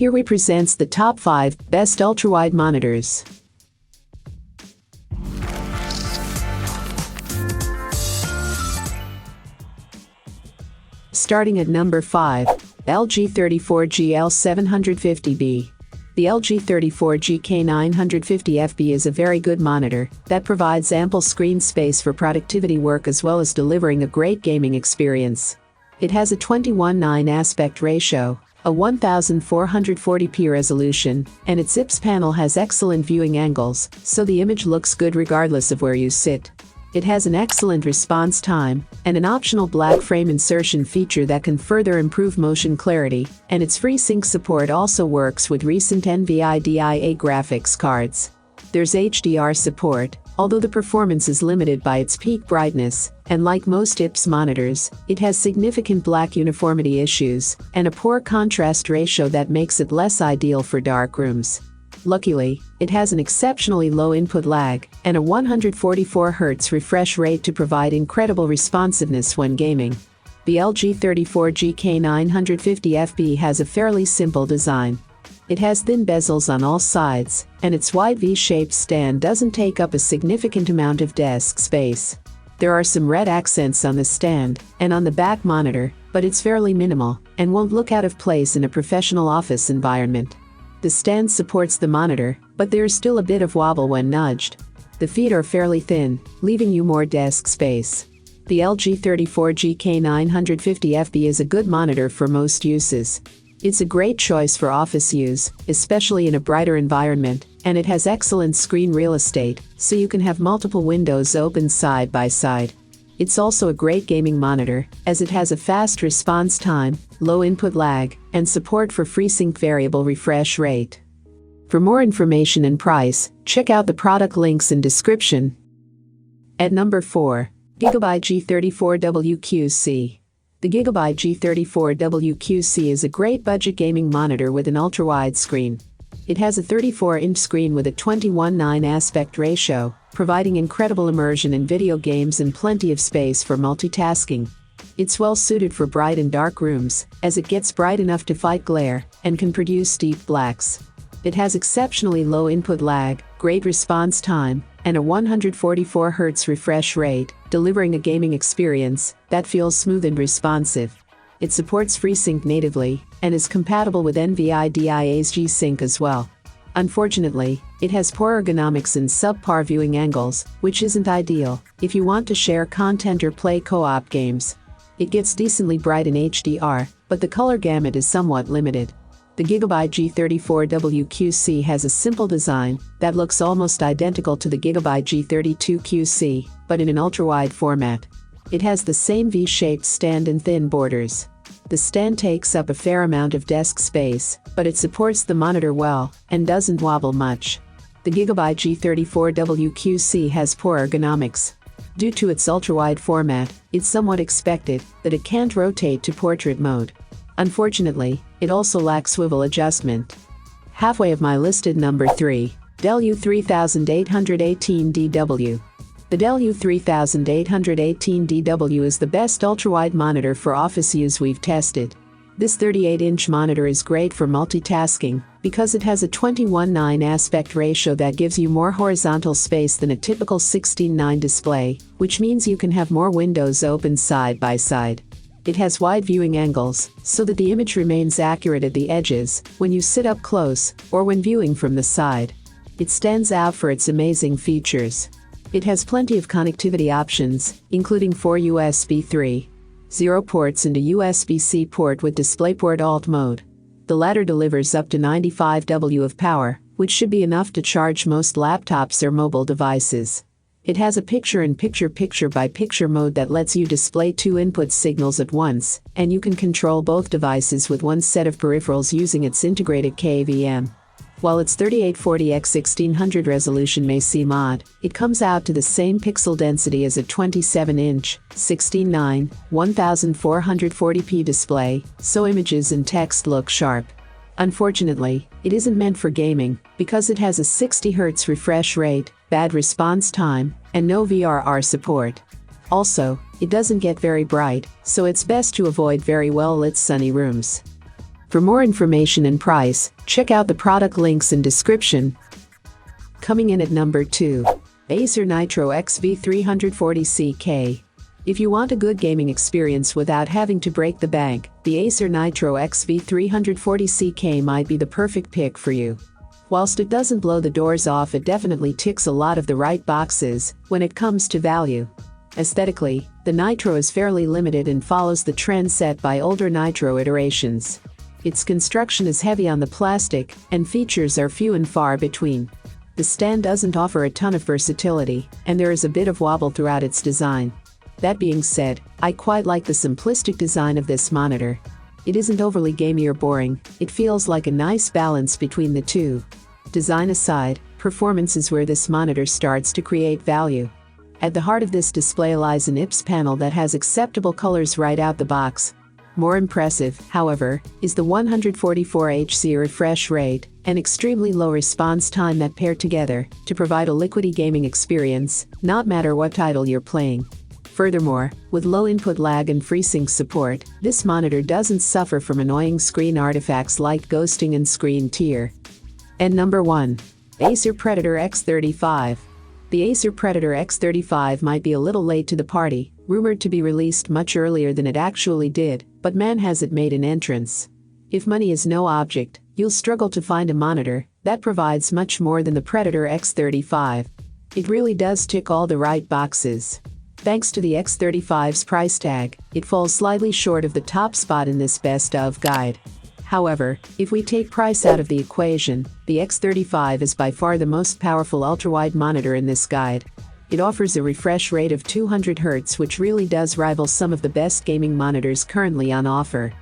Here we presents the top 5 best ultrawide monitors. Starting at number 5, LG G34WQC. The LG G34WQC is a very good monitor that provides ample screen space for productivity work as well as delivering a great gaming experience. It has a 21:9 aspect ratio, a 1440p resolution, and its IPS panel has excellent viewing angles, so the image looks good regardless of where you sit. It has an excellent response time, and an optional black frame insertion feature that can further improve motion clarity, and its FreeSync support also works with recent NVIDIA graphics cards. There's HDR support, although the performance is limited by its peak brightness, and like most IPS monitors, it has significant black uniformity issues, and a poor contrast ratio that makes it less ideal for dark rooms. Luckily, it has an exceptionally low input lag and a 144 Hz refresh rate to provide incredible responsiveness when gaming. The LG G34WQC has a fairly simple design. It has thin bezels on all sides, and its wide V-shaped stand doesn't take up a significant amount of desk space. There are some red accents on the stand and on the back monitor, but it's fairly minimal and won't look out of place in a professional office environment. The stand supports the monitor, but there's still a bit of wobble when nudged. The feet are fairly thin, leaving you more desk space. The LG G34WQC is a good monitor for most uses. It's a great choice for office use, especially in a brighter environment, and it has excellent screen real estate, so you can have multiple windows open side by side. It's also a great gaming monitor, as it has a fast response time, low input lag, and support for FreeSync variable refresh rate. For more information and price, check out the product links in description. At number 4, Gigabyte G34WQC. The Gigabyte G34WQC is a great budget gaming monitor with an ultra-wide screen. It has a 34-inch screen with a 21:9 aspect ratio, providing incredible immersion in video games and plenty of space for multitasking. It's well suited for bright and dark rooms, as it gets bright enough to fight glare and can produce deep blacks. It has exceptionally low input lag, great response time, and a 144 Hz refresh rate, delivering a gaming experience that feels smooth and responsive. It supports FreeSync natively and is compatible with NVIDIA's G-Sync as well. Unfortunately, it has poor ergonomics and subpar viewing angles, which isn't ideal if you want to share content or play co-op games. It gets decently bright in HDR, but the color gamut is somewhat limited. The Gigabyte G34WQC has a simple design that looks almost identical to the Gigabyte G32WQC, but in an ultra-wide format. It has the same V-shaped stand and thin borders. The stand takes up a fair amount of desk space, but it supports the monitor well and doesn't wobble much. The Gigabyte G34WQC has poor ergonomics. Due to its ultra-wide format, it's somewhat expected that it can't rotate to portrait mode. Unfortunately, it also lacks swivel adjustment. Halfway of my listed number 3, Dell U3818DW. The Dell U3818DW is the best ultrawide monitor for office use we've tested. This 38-inch monitor is great for multitasking because it has a 21:9 aspect ratio that gives you more horizontal space than a typical 16:9 display, which means you can have more windows open side by side. It has wide viewing angles, so that the image remains accurate at the edges when you sit up close or when viewing from the side. It stands out for its amazing features. It has plenty of connectivity options, including 4 USB 3.0 ports and a USB-C port with DisplayPort Alt mode. The latter delivers up to 95 W of power, which should be enough to charge most laptops or mobile devices. It has a picture-in-picture picture-by-picture mode that lets you display 2 input signals at once, and you can control both devices with one set of peripherals using its integrated KVM. While its 3840x1600 resolution may seem odd, it comes out to the same pixel density as a 27-inch, 16:9, 1440p display, so images and text look sharp. Unfortunately, it isn't meant for gaming because it has a 60 Hz refresh rate, bad response time, and no VRR support. Also, it doesn't get very bright, so it's best to avoid very well-lit sunny rooms. For more information and price, check out the product links in description. Coming in at number 2. Acer Nitro XV340CK. If you want a good gaming experience without having to break the bank, the Acer Nitro XV340CK might be the perfect pick for you. Whilst it doesn't blow the doors off, it definitely ticks a lot of the right boxes when it comes to value. Aesthetically, the Nitro is fairly limited and follows the trend set by older Nitro iterations. Its construction is heavy on the plastic, and features are few and far between. The stand doesn't offer a ton of versatility, and there is a bit of wobble throughout its design. That being said, I quite like the simplistic design of this monitor. It isn't overly gamey or boring, it feels like a nice balance between the two. Design aside, performance is where this monitor starts to create value. At the heart of this display lies an IPS panel that has acceptable colors right out the box. More impressive, however, is the 144 Hz refresh rate and extremely low response time that pair together to provide a liquidy gaming experience, no matter what title you're playing. Furthermore, with low input lag and FreeSync support, this monitor doesn't suffer from annoying screen artifacts like ghosting and screen tear. And number 1. Acer Predator X35. The Acer Predator X35 might be a little late to the party, rumored to be released much earlier than it actually did, but man has it made an entrance. If money is no object, you'll struggle to find a monitor that provides much more than the Predator X35. It really does tick all the right boxes. Thanks to the X35's price tag, it falls slightly short of the top spot in this best of guide. However, if we take price out of the equation, the X35 is by far the most powerful ultrawide monitor in this guide. It offers a refresh rate of 200 Hz, which really does rival some of the best gaming monitors currently on offer.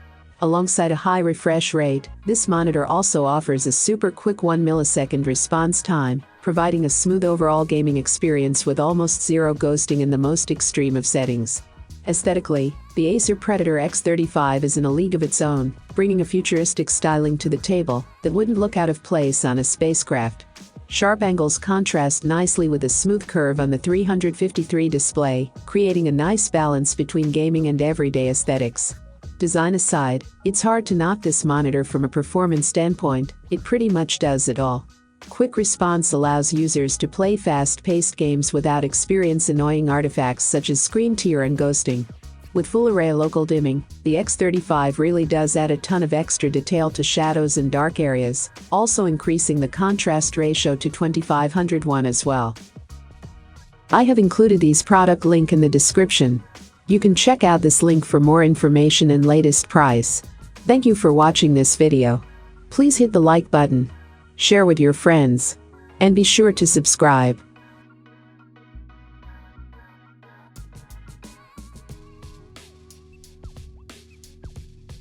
Alongside a high refresh rate, this monitor also offers a super quick 1 millisecond response time, providing a smooth overall gaming experience with almost zero ghosting in the most extreme of settings. Aesthetically, the Acer Predator X35 is in a league of its own, bringing a futuristic styling to the table that wouldn't look out of place on a spacecraft. Sharp angles contrast nicely with a smooth curve on the 353 display, creating a nice balance between gaming and everyday aesthetics. Design aside, it's hard to knock this monitor from a performance standpoint, it pretty much does it all. Quick response allows users to play fast-paced games without experiencing annoying artifacts such as screen tear and ghosting. With full array local dimming, the X35 really does add a ton of extra detail to shadows and dark areas, also increasing the contrast ratio to 2501 as well. I have included these product link in the description. You can check out this link for more information and latest price. Thank you for watching this video. Please hit the like button, share with your friends, and be sure to subscribe.